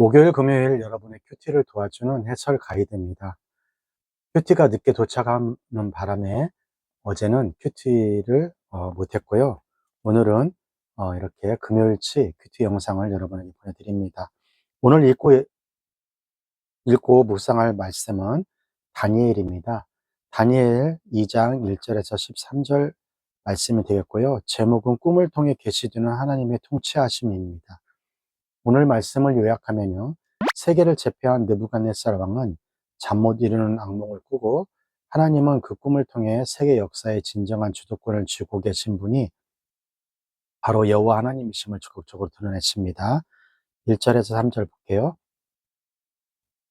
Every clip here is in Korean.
목요일, 금요일 여러분의 큐티를 도와주는 해설 가이드입니다. 큐티가 늦게 도착하는 바람에 어제는 큐티를 못했고요. 오늘은 이렇게 금요일치 큐티 영상을 여러분에게 보내드립니다. 오늘 읽고 묵상할 말씀은 다니엘입니다. 다니엘 2장 1절에서 13절 말씀이 되겠고요. 제목은 꿈을 통해 계시되는 하나님의 통치하심입니다. 오늘 말씀을 요약하면요. 세계를 제패한 느부갓네살 왕은 잠 못 이루는 악몽을 꾸고 하나님은 그 꿈을 통해 세계 역사의 진정한 주도권을 쥐고 계신 분이 바로 여호와 하나님이심을 적극적으로 드러내십니다. 1절에서 3절 볼게요.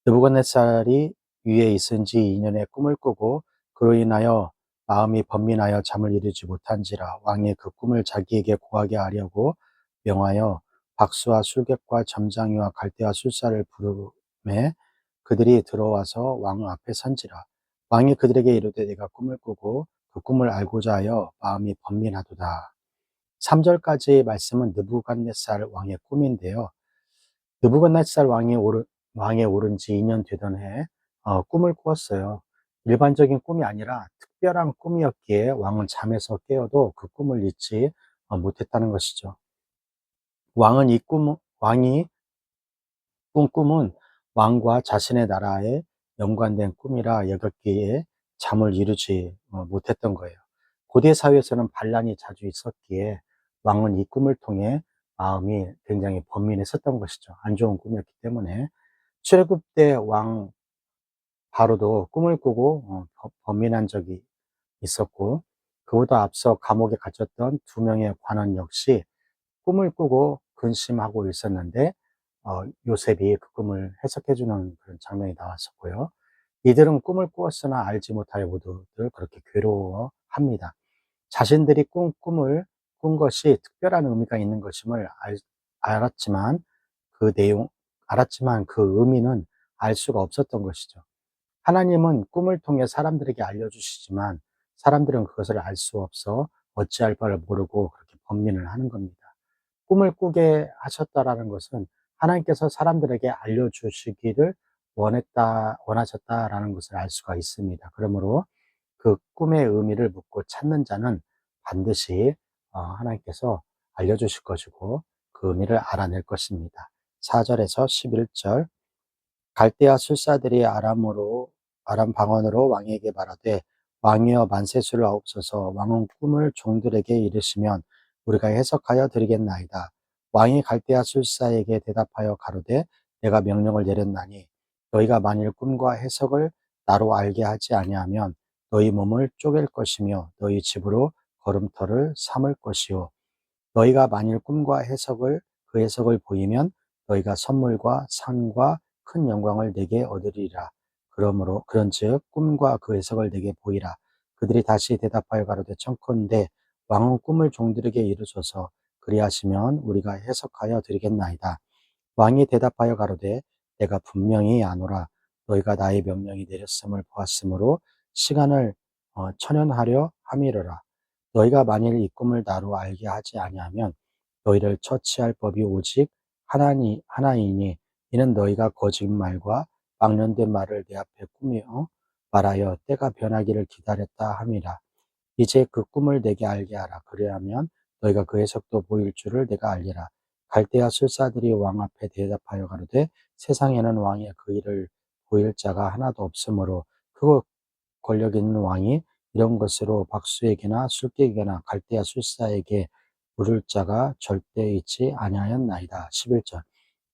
느부갓네살이 위에 있은 지 2년의 꿈을 꾸고 그로 인하여 마음이 번민하여 잠을 이루지 못한지라 왕이 그 꿈을 자기에게 고하게 하려고 명하여 박수와 술객과 점장이와 갈대와 술사를 부르매 그들이 들어와서 왕 앞에 선지라 왕이 그들에게 이르되 내가 꿈을 꾸고 그 꿈을 알고자 하여 마음이 번민하도다. 3절까지 말씀은 느부갓네살 왕의 꿈인데요. 느부갓네살 왕에 오른 지 2년 되던 해 꿈을 꾸었어요. 일반적인 꿈이 아니라 특별한 꿈이었기에 왕은 잠에서 깨어도 그 꿈을 잊지 못했다는 것이죠. 왕이 꾼 꿈은 왕과 자신의 나라에 연관된 꿈이라 여겼기에 잠을 이루지 못했던 거예요. 고대 사회에서는 반란이 자주 있었기에 왕은 이 꿈을 통해 마음이 굉장히 번민했었던 것이죠. 안 좋은 꿈이었기 때문에. 출애굽 때 왕 바로도 꿈을 꾸고 번민한 적이 있었고, 그보다 앞서 감옥에 갇혔던 2명의 관원 역시 꿈을 꾸고 근심하고 있었는데 요셉이 그 꿈을 해석해 주는 그런 장면이 나왔었고요. 이들은 꿈을 꾸었으나 알지 못하여 모두들 그렇게 괴로워합니다. 자신들이 꾼 꿈을 꾼 것이 특별한 의미가 있는 것임을 알았지만 알았지만 그 의미는 알 수가 없었던 것이죠. 하나님은 꿈을 통해 사람들에게 알려주시지만 사람들은 그것을 알 수 없어 어찌할 바를 모르고 그렇게 번민을 하는 겁니다. 꿈을 꾸게 하셨다라는 것은 하나님께서 사람들에게 알려주시기를 원하셨다라는 것을 알 수가 있습니다. 그러므로 그 꿈의 의미를 묻고 찾는 자는 반드시 하나님께서 알려주실 것이고 그 의미를 알아낼 것입니다. 4절에서 11절 갈대아 술사들이 아람 방언으로 왕에게 말하되 왕이여 만세수를 하옵소서 왕은 꿈을 종들에게 이르시면 우리가 해석하여 드리겠나이다. 왕이 갈대아 술사에게 대답하여 가로되 내가 명령을 내렸나니 너희가 만일 꿈과 해석을 나로 알게 하지 아니하면 너희 몸을 쪼갤 것이며 너희 집으로 걸음터를 삼을 것이요 너희가 만일 꿈과 그 해석을 보이면 너희가 선물과 상과 큰 영광을 내게 얻으리라. 그런즉 꿈과 그 해석을 내게 보이라. 그들이 다시 대답하여 가로되 청컨대 왕은 꿈을 종들에게 이루소서. 그리하시면 우리가 해석하여 드리겠나이다. 왕이 대답하여 가로되 내가 분명히 아노라. 너희가 나의 명령이 내렸음을 보았으므로 시간을 천연하려 함이로라. 너희가 만일 이 꿈을 나로 알게 하지 아니하면 너희를 처치할 법이 오직 하나이니 이는 너희가 거짓말과 망령된 말을 내 앞에 꾸며 말하여 때가 변하기를 기다렸다 함이라. 이제 그 꿈을 내게 알게 하라. 그리하면 너희가 그 해석도 보일 줄을 내가 알리라. 갈대아 술사들이 왕 앞에 대답하여 가로되 세상에는 왕의 그 일을 보일 자가 하나도 없으므로 그 권력 있는 왕이 이런 것으로 박수에게나 술객에게나 갈대아 술사에게 물을 자가 절대 있지 아니하였나이다. 11절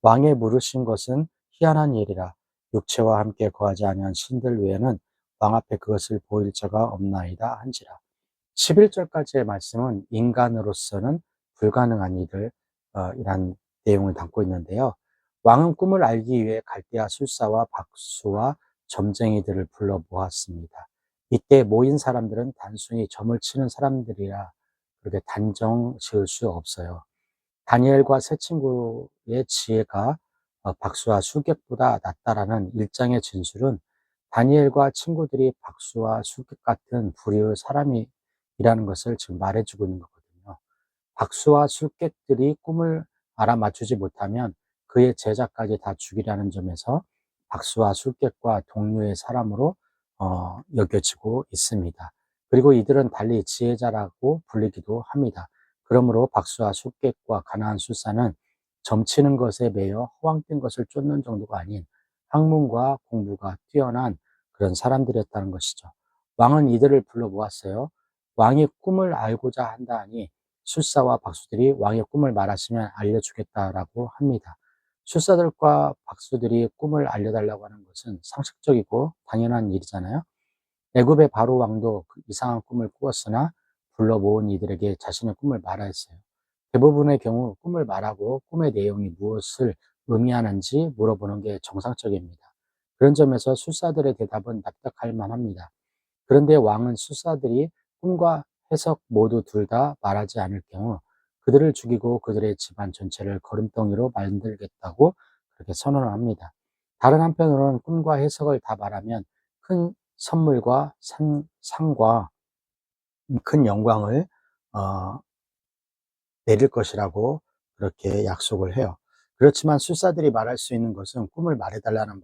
왕의 물으신 것은 희한한 일이라 육체와 함께 거하지 아니한 신들 외에는 왕 앞에 그것을 보일 자가 없나이다 한지라. 11절까지의 말씀은 인간으로서는 불가능한 이란 내용을 담고 있는데요. 왕은 꿈을 알기 위해 갈대아 술사와 박수와 점쟁이들을 불러 모았습니다. 이때 모인 사람들은 단순히 점을 치는 사람들이라 그렇게 단정 지을 수 없어요. 다니엘과 세 친구의 지혜가 박수와 술객보다 낫다라는 일장의 진술은 다니엘과 친구들이 박수와 술객 같은 부류의 사람이라는 것을 지금 말해주고 있는 거거든요. 박수와 술객들이 꿈을 알아맞추지 못하면 그의 제자까지 다 죽이라는 점에서 박수와 술객과 동료의 사람으로 여겨지고 있습니다. 그리고 이들은 달리 지혜자라고 불리기도 합니다. 그러므로 박수와 술객과 가나안 술사는 점치는 것에 매여 허황된 것을 쫓는 정도가 아닌 학문과 공부가 뛰어난 그런 사람들이었다는 것이죠. 왕은 이들을 불러 모았어요. 왕이 꿈을 알고자 한다 하니 술사와 박수들이 왕의 꿈을 말하시면 알려주겠다라고 합니다. 술사들과 박수들이 꿈을 알려달라고 하는 것은 상식적이고 당연한 일이잖아요. 애굽의 바로 왕도 그 이상한 꿈을 꾸었으나 불러 모은 이들에게 자신의 꿈을 말하였어요. 대부분의 경우 꿈을 말하고 꿈의 내용이 무엇을 의미하는지 물어보는 게 정상적입니다. 그런 점에서 술사들의 대답은 납득할 만합니다. 그런데 왕은 술사들이 꿈과 해석 모두 둘 다 말하지 않을 경우 그들을 죽이고 그들의 집안 전체를 거름덩이로 만들겠다고 그렇게 선언을 합니다. 다른 한편으로는 꿈과 해석을 다 말하면 큰 선물과 상과 큰 영광을 어, 내릴 것이라고 그렇게 약속을 해요. 그렇지만 술사들이 말할 수 있는 것은 꿈을 말해달라는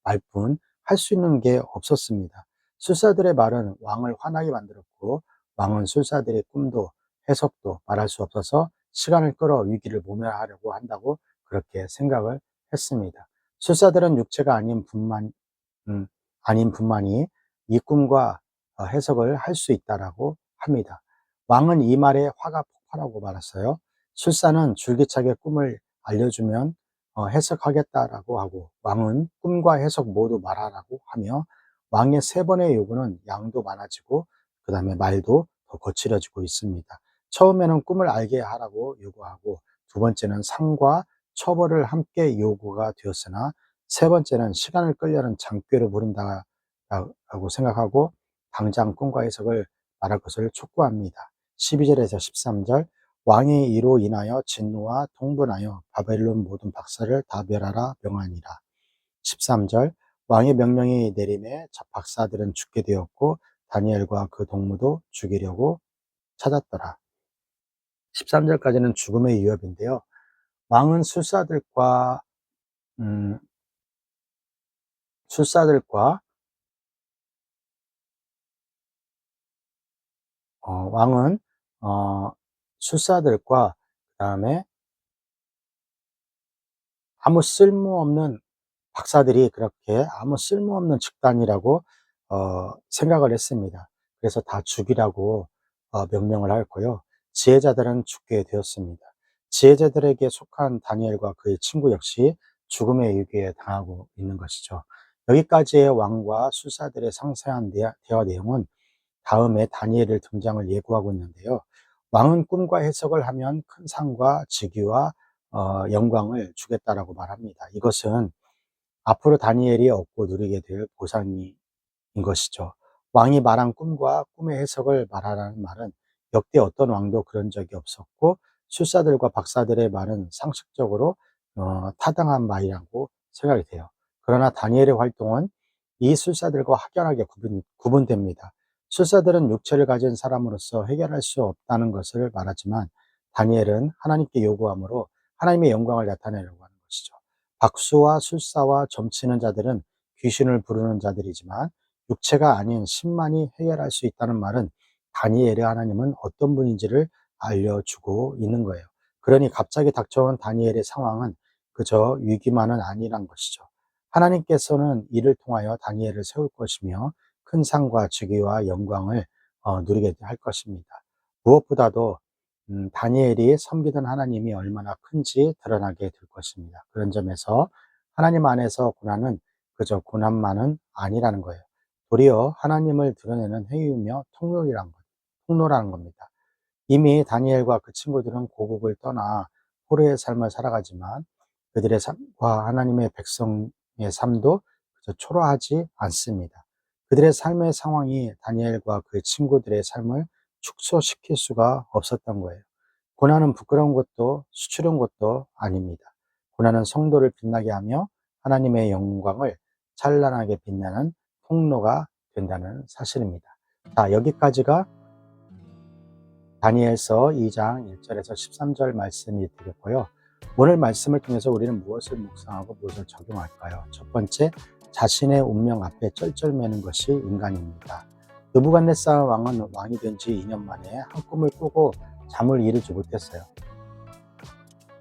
말뿐 할 수 있는 게 없었습니다. 술사들의 말은 왕을 화나게 만들었고 왕은 술사들의 꿈도 해석도 말할 수 없어서 시간을 끌어 위기를 모면하려고 한다고 그렇게 생각을 했습니다. 술사들은 육체가 음, 아닌 분만이 이 꿈과 해석을 할 수 있다라고 합니다. 왕은 이 말에 화가 폭발하고 말았어요. 술사는 줄기차게 꿈을 알려주면 해석하겠다라고 하고 왕은 꿈과 해석 모두 말하라고 하며 왕의 세 번의 요구는 양도 많아지고 그 다음에 말도 더 거칠어지고 있습니다. 처음에는 꿈을 알게 하라고 요구하고 두 번째는 상과 처벌을 함께 요구가 되었으나 세 번째는 시간을 끌려는 장꾀를 부린다고 생각하고 당장 꿈과 해석을 말할 것을 촉구합니다. 12절에서 13절 왕이 이로 인하여 진노와 통분하여 바벨론 모든 박사를 다 멸하라 명하니라. 13절 왕의 명령이 내림에 박사들은 죽게 되었고 다니엘과 그 동무도 죽이려고 찾았더라. 13절까지는 죽음의 위협인데요. 왕은 음, 술사들과 왕은 어, 술사들과 그다음에 아무 쓸모없는 박사들이 그렇게 아무 쓸모없는 집단이라고 생각을 했습니다. 그래서 다 죽이라고 명령을 하였고요. 지혜자들은 죽게 되었습니다. 지혜자들에게 속한 다니엘과 그의 친구 역시 죽음의 위기에 당하고 있는 것이죠. 여기까지의 왕과 술사들의 상세한 대화 내용은 다음에 다니엘을 등장을 예고하고 있는데요. 왕은 꿈과 해석을 하면 큰 상과 직위와 영광을 주겠다라고 말합니다. 이것은 앞으로 다니엘이 얻고 누리게 될 보상인 것이죠. 왕이 말한 꿈과 꿈의 해석을 말하라는 말은 역대 어떤 왕도 그런 적이 없었고 술사들과 박사들의 말은 상식적으로 타당한 말이라고 생각이 돼요. 그러나 다니엘의 활동은 이 술사들과 확연하게 구분됩니다. 술사들은 육체를 가진 사람으로서 해결할 수 없다는 것을 말하지만 다니엘은 하나님께 요구함으로 하나님의 영광을 나타내려고 하는 것이죠. 박수와 술사와 점치는 자들은 귀신을 부르는 자들이지만 육체가 아닌 신만이 해결할 수 있다는 말은 다니엘의 하나님은 어떤 분인지를 알려주고 있는 거예요. 그러니 갑자기 닥쳐온 다니엘의 상황은 그저 위기만은 아니란 것이죠. 하나님께서는 이를 통하여 다니엘을 세울 것이며 큰 상과 직위와 영광을 누리게 할 것입니다. 무엇보다도 다니엘이 섬기던 하나님이 얼마나 큰지 드러나게 될 것입니다. 그런 점에서 하나님 안에서 고난은 그저 고난만은 아니라는 거예요. 도리어 하나님을 드러내는 행위이며 통로라는 겁니다. 이미 다니엘과 그 친구들은 고국을 떠나 포로의 삶을 살아가지만 그들의 삶과 하나님의 백성의 삶도 그저 초라하지 않습니다. 그들의 삶의 상황이 다니엘과 그 친구들의 삶을 축소시킬 수가 없었던 거예요. 고난은 부끄러운 것도 수치로운 것도 아닙니다. 고난은 성도를 빛나게 하며 하나님의 영광을 찬란하게 빛나는 통로가 된다는 사실입니다. 자, 여기까지가 다니엘서 2장 1절에서 13절 말씀이 되겠고요. 오늘 말씀을 통해서 우리는 무엇을 묵상하고 무엇을 적용할까요? 첫 번째, 자신의 운명 앞에 쩔쩔매는 것이 인간입니다. 느부갓네살 왕은 왕이 된 지 2년 만에 한 꿈을 꾸고 잠을 이루지 못했어요.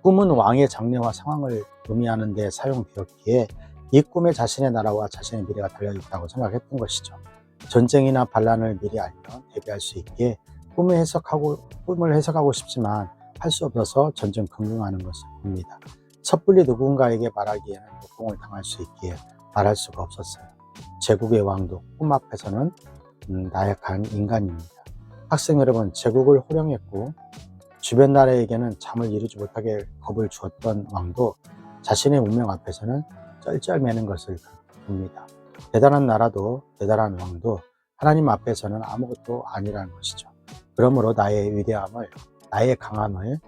꿈은 왕의 장래와 상황을 의미하는 데 사용되었기에 이 꿈에 자신의 나라와 자신의 미래가 달려있다고 생각했던 것이죠. 전쟁이나 반란을 미리 알면 대비할 수 있기에 꿈을 해석하고 싶지만 할 수 없어서 전전 긍긍하는 것을 봅니다. 섣불리 누군가에게 말하기에는 역공을 당할 수 있기에 말할 수가 없었어요. 제국의 왕도 꿈 앞에서는 나약한 인간입니다. 학생 여러분, 제국을 호령했고 주변 나라에게는 잠을 이루지 못하게 겁을 주었던 왕도 자신의 운명 앞에서는 쩔쩔매는 것을 봅니다. 대단한 나라도 대단한 왕도 하나님 앞에서는 아무것도 아니라는 것이죠. 그러므로 나의 위대함을, 나의 강함을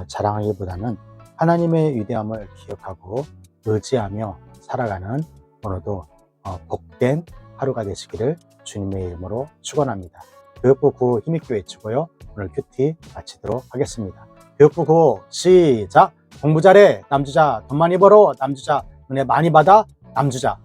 자랑하기보다는 하나님의 위대함을 기억하고 의지하며 살아가는 오늘도 복된 하루가 되시기를 주님의 이름으로 축원합니다. 교육부 구호 힘있게 외치고요. 오늘 큐티 마치도록 하겠습니다. 교육부 구호 시작! 공부 잘해 남주자, 돈 많이 벌어 남주자, 은혜 많이 받아 남주자.